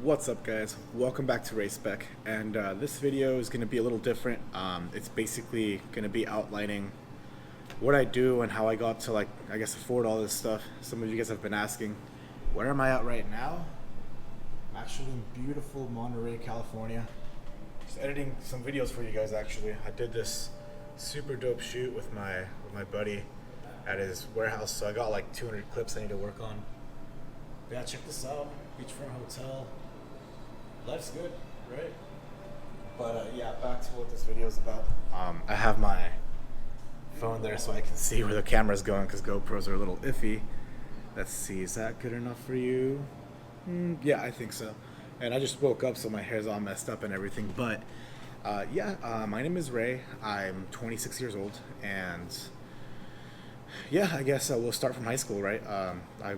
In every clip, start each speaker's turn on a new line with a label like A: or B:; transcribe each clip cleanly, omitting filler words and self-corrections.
A: What's up, guys? Welcome back to RaceSpec, and this video is going to be a little different. It's basically going to be outlining what I do and how I got to, like, I guess, afford all this stuff. Some of you guys have been asking, where am I at right now? I'm actually in beautiful Monterey, California. Just editing some videos for you guys. Actually, I did this super dope shoot with my buddy at his warehouse, so I got like 200 clips I need to work on. Yeah, check this out. Beachfront hotel. Life's good, right? But yeah, back to what this video is about. I have my phone there so I can see where the camera's going because GoPros are a little iffy. Let's see, is that good enough for you? Yeah, I think so. And I just woke up, so my hair's all messed up and everything. But my name is Ray. I'm 26 years old, and yeah, I guess we'll start from high school, right? I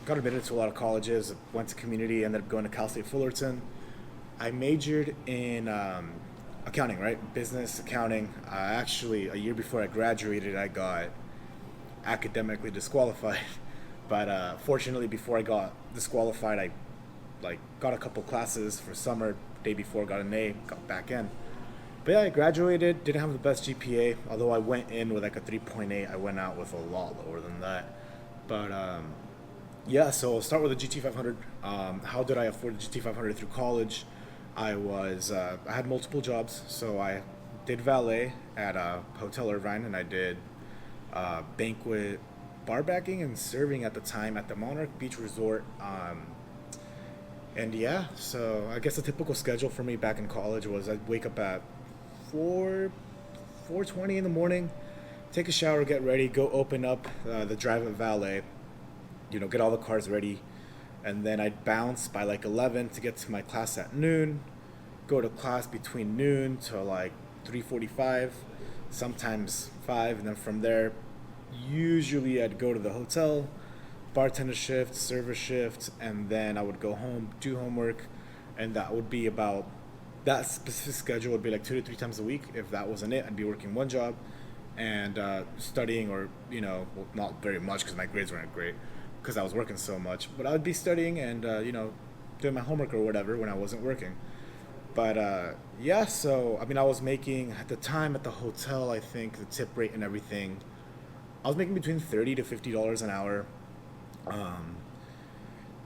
A: got admitted to a lot of colleges, went to community, ended up going to Cal State Fullerton. I majored in accounting, right? Business accounting. Actually, a year before I graduated, I got academically disqualified. But fortunately, before I got disqualified, I got a couple classes for summer. Day before, got an A, got back in. But yeah, I graduated, didn't have the best GPA. Although I went in with like a 3.8, I went out with a lot lower than that. But yeah, so I'll start with the GT500. How did I afford the GT500 through college? I had multiple jobs. So I did valet at Hotel Irvine, and I did banquet bar backing and serving at the time at the Monarch Beach Resort. And yeah, so I guess a typical schedule for me back in college was I'd wake up at 4:20 in the morning, take a shower, get ready, go open up the drive at valet, get all the cars ready, and then I'd bounce by like 11 to get to my class at noon, go to class between noon to like 3:45, sometimes 5, and then from there, usually I'd go to the hotel, bartender shift, server shift, and then I would go home, do homework, and that would be about, that specific schedule would be like 2 to 3 times a week. If that wasn't it, I'd be working one job and studying, or, well, not very much because my grades weren't great because I was working so much, but I would be studying and, doing my homework or whatever when I wasn't working. But yeah, so, I mean, I was making, at the time at the hotel, I think the tip rate and everything, I was making between $30 to $50 an hour.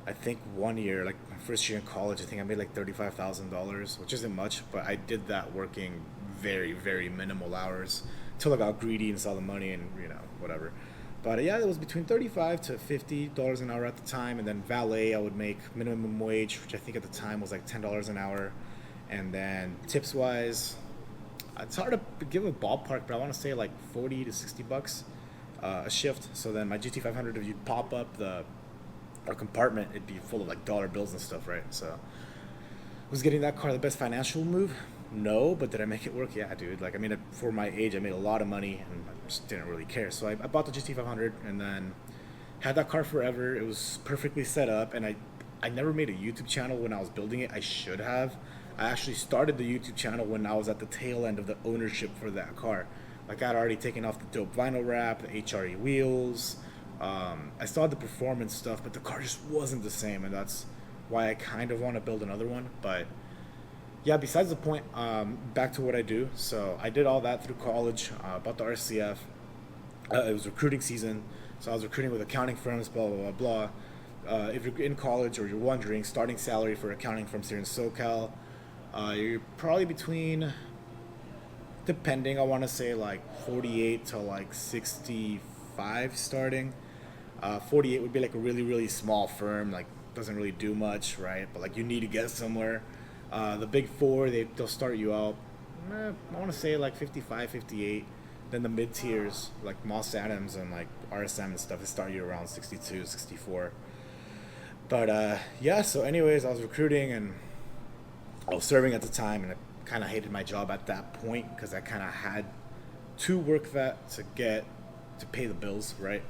A: I think one year, like my first year in college, I think I made like $35,000, which isn't much, but I did that working very, very minimal hours until I got greedy and saw the money and, whatever. But yeah, it was between $35 to $50 an hour at the time. And then valet, I would make minimum wage, which I think at the time was like $10 an hour. And then tips wise, it's hard to give a ballpark, but I want to say like 40 to 60 bucks a shift. So then my GT500, if you pop up the compartment, it'd be full of like dollar bills and stuff, right? So was getting that car the best financial move? No, but did I make it work? Yeah, dude. Like, I mean, for my age, I made a lot of money and I just didn't really care. So I bought the GT500 and then had that car forever. It was perfectly set up, and I never made a YouTube channel when I was building it. I should have. I actually started the YouTube channel when I was at the tail end of the ownership for that car. Like, I'd already taken off the dope vinyl wrap, the HRE wheels. I still had the performance stuff, but the car just wasn't the same, and that's why I kind of want to build another one. But yeah, besides the point, back to what I do. So I did all that through college, bought the RCF. It was recruiting season, so I was recruiting with accounting firms, blah, blah, blah, blah. If you're in college or you're wondering, starting salary for accounting firms here in SoCal, you're probably between, depending, I want to say like 48 to like 65 starting. 48 would be like a really, really small firm, like doesn't really do much, right? But like you need to get somewhere. The big four, they'll start you out, I want to say like 55, 58. Then the mid tiers, like Moss Adams and like RSM and stuff, they start you around 62, 64. But yeah, so anyways, I was recruiting and I was serving at the time, and I kind of hated my job at that point because I kind of had to work that to pay the bills, right?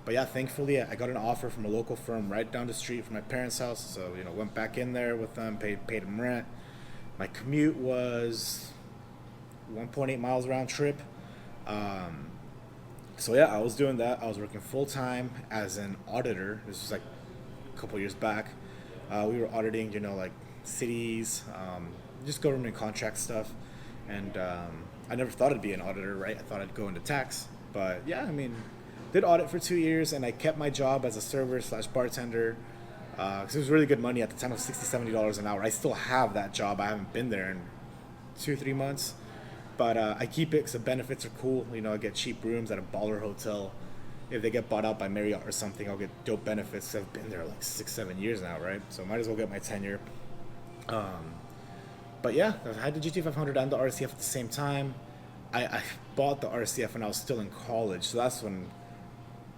A: But yeah, thankfully I got an offer from a local firm right down the street from my parents' house. So, went back in there with them, paid them rent. My commute was 1.8 miles round trip. So yeah, I was doing that. I was working full time as an auditor. This was like a couple years back. We were auditing, like cities, just government contract stuff. And I never thought I'd be an auditor, right? I thought I'd go into tax. But yeah, I mean, did audit for 2 years, and I kept my job as a server slash bartender because it was really good money at the time. Of $60, $70 an hour. I still have that job. I haven't been there in 2 3 months, but I keep it because the benefits are cool. I get cheap rooms at a baller hotel. If they get bought out by Marriott or something, I'll get dope benefits. I've been there like 6 7 years now, right? So might as well get my tenure. But yeah, I had the GT500 and the RCF at the same time. I bought the RCF when I was still in college, so that's when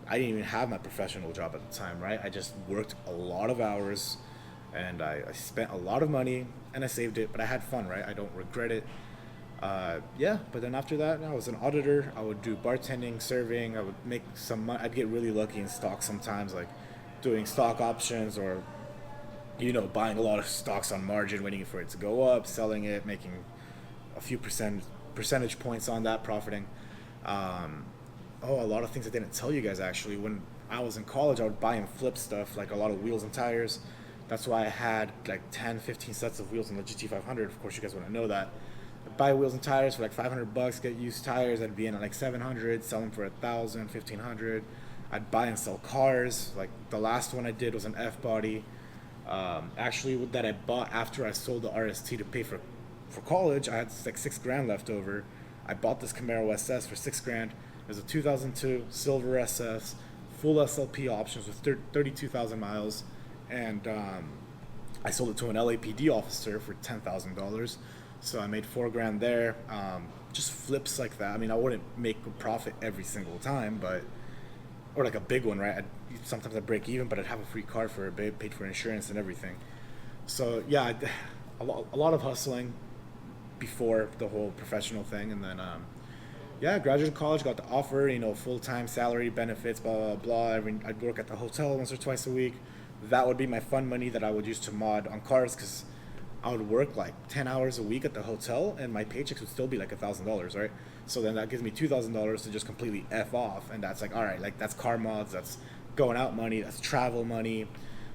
A: I didn't even have my professional job at the time, right? I just worked a lot of hours, and I spent a lot of money, and I saved it, but I had fun, right? I don't regret it. Yeah, but then after that, I was an auditor. I would do bartending, serving. I would make some money. I'd get really lucky in stock sometimes, like doing stock options or, buying a lot of stocks on margin, waiting for it to go up, selling it, making a few percentage points on that, profiting. A lot of things I didn't tell you guys actually. When I was in college, I would buy and flip stuff, like a lot of wheels and tires. That's why I had like 10, 15 sets of wheels on the GT500. Of course, you guys want to know that. I'd buy wheels and tires for like $500, get used tires. I'd be in at like 700, sell them for 1,000, 1,500. I'd buy and sell cars. Like the last one I did was an F body. Actually, that I bought after I sold the RST to pay for college. I had like $6,000 left over. I bought this Camaro SS for $6,000. It was a 2002 silver SS, full SLP options with 32,000 miles, and I sold it to an LAPD officer for $10,000. So I made $4,000 there. Just flips like that. I mean, I wouldn't make a profit every single time, or like a big one, right? Sometimes I'd break even, but I'd have a free car for a bit, paid for insurance and everything. So yeah, a lot of hustling before the whole professional thing, and then graduated college, got the offer, full-time salary, benefits, blah, blah, blah. I'd work at the hotel once or twice a week. That would be my fun money that I would use to mod on cars, because I would work like 10 hours a week at the hotel, and my paychecks would still be like $1,000, right? So then that gives me $2,000 to just completely F off, and that's like, all right, like that's car mods, that's going out money, that's travel money.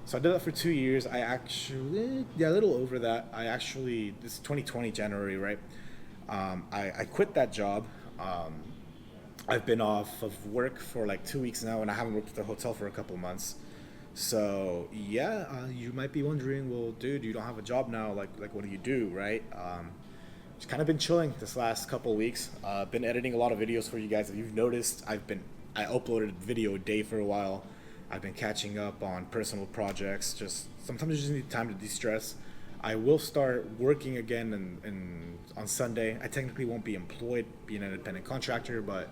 A: So I did that for 2 years. I actually, a little over that. This is 2020 January, right? I quit that job. I've been off of work for like 2 weeks now, and I haven't worked at the hotel for a couple months. So yeah, you might be wondering, well, dude, you don't have a job now. Like what do you do, right? Just kind of been chilling this last couple weeks. Been editing a lot of videos for you guys. If you've noticed, I uploaded a video a day for a while. I've been catching up on personal projects. Just sometimes you just need time to de-stress. I will start working again on Sunday. I technically won't be employed, being an independent contractor, but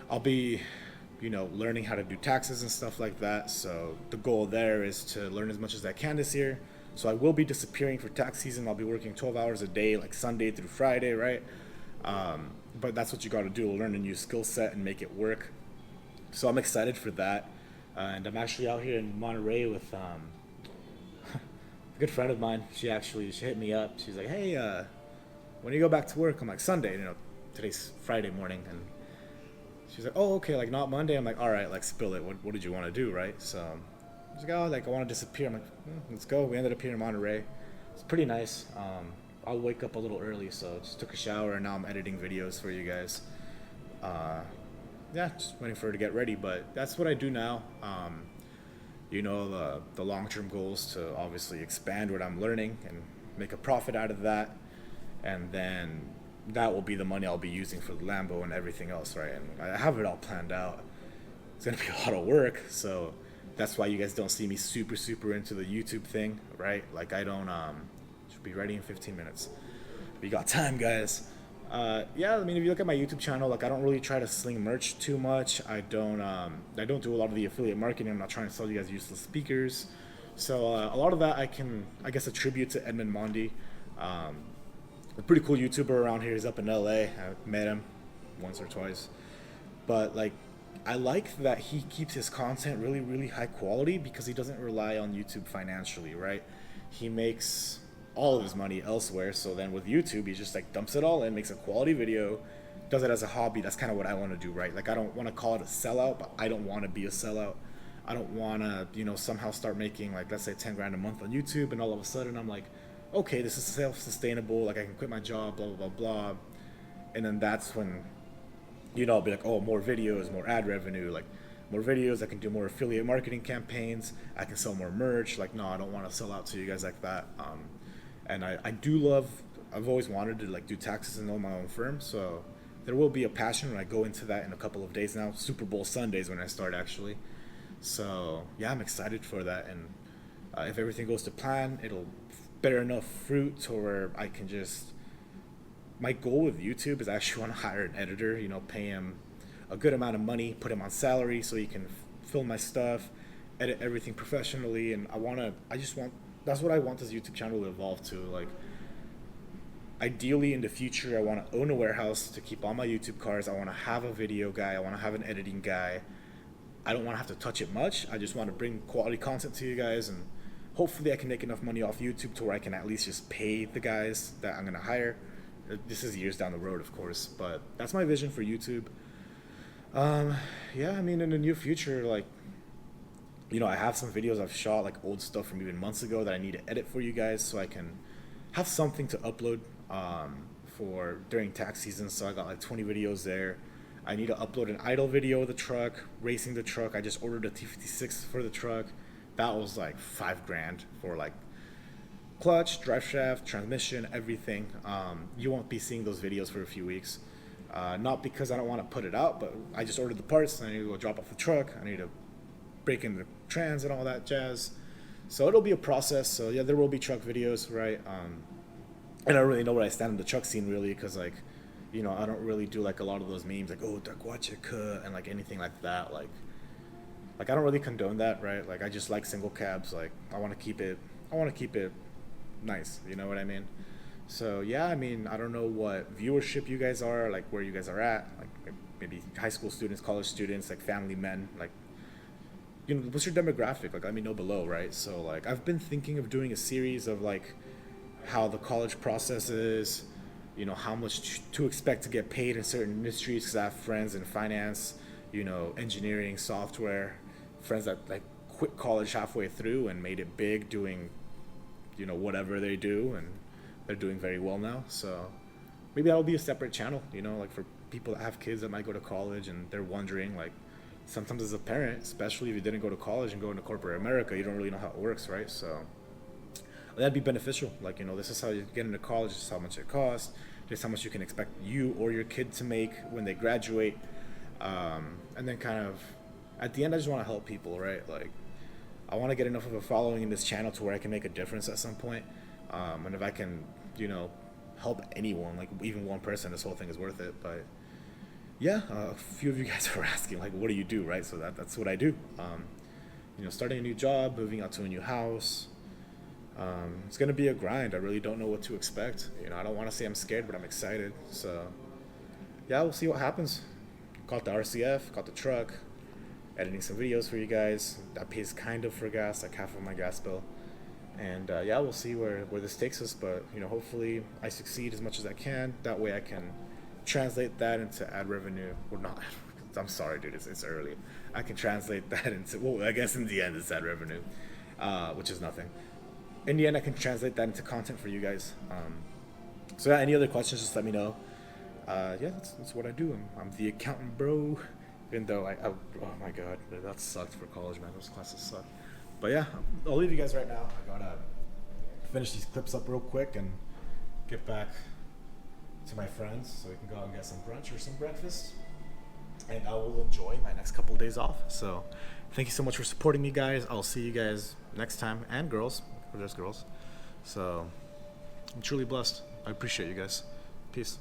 A: I'll be, learning how to do taxes and stuff like that. So the goal there is to learn as much as I can this year. So I will be disappearing for tax season. I'll be working 12 hours a day, like Sunday through Friday, right? But that's what you got to do, learn a new skill set and make it work. So I'm excited for that. And I'm actually out here in Monterey with a good friend of mine. She hit me up. She's like, hey, when do you go back to work? I'm like, Sunday. Today's Friday morning. And she's like, oh, okay, like not Monday. I'm like, all right, like spill it. What did you want to do, right? So she's like, oh, like I want to disappear. I'm like, let's go. We ended up here in Monterey. It's pretty nice. I'll wake up a little early, so just took a shower, and now I'm editing videos for you guys. Just waiting for her to get ready, but that's what I do now. The long-term goal is to obviously expand what I'm learning and make a profit out of that, and then that will be the money I'll be using for the Lambo and everything else, right? And I have it all planned out. It's gonna be a lot of work, so that's why you guys don't see me super into the YouTube thing, right? Like I don't should be ready in 15 minutes. We got time, guys. I mean, if you look at my YouTube channel, like I don't really try to sling merch too much. I don't do a lot of the affiliate marketing. I'm not trying to sell you guys useless speakers. So a lot of that I attribute to Edmund Mondi. A pretty cool YouTuber around here. He's up in LA. I met him once or twice. But like, I like that he keeps his content really, really high quality because he doesn't rely on YouTube financially, right? He makes all of his money elsewhere, so then with YouTube he just like dumps it all in, makes a quality video, does it as a hobby. That's kind of what I want to do, right? Like I don't want to call it a sellout, but I don't want to be a sellout. I don't want to, somehow start making like, let's say 10 grand a month on YouTube, and all of a sudden I'm like, okay, this is self-sustainable. Like I can quit my job, blah, blah, blah, blah. And then that's when, I'll be like, oh, more videos, more ad revenue, like more videos. I can do more affiliate marketing campaigns. I can sell more merch. Like, no, I don't want to sell out to you guys like that. And I do love, I've always wanted to like do taxes and own my own firm. So there will be a passion when I go into that in a couple of days now. Super Bowl Sundays when I start, actually. So yeah, I'm excited for that. And if everything goes to plan, it'll bear enough fruit to where I can just, my goal with YouTube is I actually want to hire an editor, pay him a good amount of money, put him on salary so he can film my stuff, edit everything professionally. And that's what I want this YouTube channel to evolve to. Like, ideally in the future, I want to own a warehouse to keep all my YouTube cars. I want to have a video guy. I want to have an editing guy. I don't want to have to touch it much. I just want to bring quality content to you guys, and hopefully I can make enough money off YouTube to where I can at least just pay the guys that I'm going to hire. This is years down the road, of course, but that's my vision for YouTube. Yeah, I mean, in the near future, like, I have some videos I've shot, like old stuff from even months ago that I need to edit for you guys so I can have something to upload for during tax season. So I got like 20 videos there. I need to upload an idle video of the truck, racing the truck. I just ordered a T56 for the truck. That was like $5,000 for like clutch, drive shaft, transmission, everything. You won't be seeing those videos for a few weeks. Not because I don't want to put it out, but I just ordered the parts. I need to go drop off the truck. I need to break in the trans and all that jazz. So it'll be a process. So yeah, there will be truck videos, right? And I don't really know where I stand in the truck scene, really, because like, I don't really do like a lot of those memes like, oh, Dakwachika, and like anything like that. Like I don't really condone that, right? Like I just like single cabs. Like I want to keep it nice. You know what I mean? So yeah, I mean, I don't know what viewership you guys are, like where you guys are at, like maybe high school students, college students, like family men, like, what's your demographic? Like, let me know below, right? So like, I've been thinking of doing a series of like how the college process is, how much to expect to get paid in certain industries, because I have friends in finance, engineering, software, friends that like quit college halfway through and made it big doing, whatever they do, and they're doing very well now. So maybe that'll be a separate channel, like for people that have kids that might go to college and they're wondering, like, sometimes as a parent, especially if you didn't go to college and go into corporate America, you don't really know how it works, right? So that'd be beneficial. Like, this is how you get into college, this is how much it costs, this is how much you can expect you or your kid to make when they graduate. And then kind of at the end, I just want to help people, right? Like, I want to get enough of a following in this channel to where I can make a difference at some point. And if I can, help anyone, like even one person, this whole thing is worth it. But yeah, a few of you guys are asking, like, what do you do, right? So that's what I do. Starting a new job, moving out to a new house. It's going to be a grind. I really don't know what to expect. I don't want to say I'm scared, but I'm excited. So yeah, we'll see what happens. Caught the RCF, caught the truck, editing some videos for you guys. That pays kind of for gas, like half of my gas bill. And yeah, we'll see where this takes us. But hopefully I succeed as much as I can. That way I can translate that into ad revenue. Or not. I'm sorry, dude. It's early. I can translate that into, well, I guess in the end it's ad revenue, which is nothing. In the end, I can translate that into content for you guys. So yeah, any other questions, just let me know. Yeah, that's what I do. I'm the accountant, bro. Even though oh my god, that sucked for college, man. Those classes suck. But yeah, I'll leave you guys right now. I gotta finish these clips up real quick and get back to my friends so we can go out and get some brunch or some breakfast. And I will enjoy my next couple of days off. So thank you so much for supporting me, guys. I'll see you guys next time. And girls, if there's girls. So I'm truly blessed. I appreciate you guys. Peace.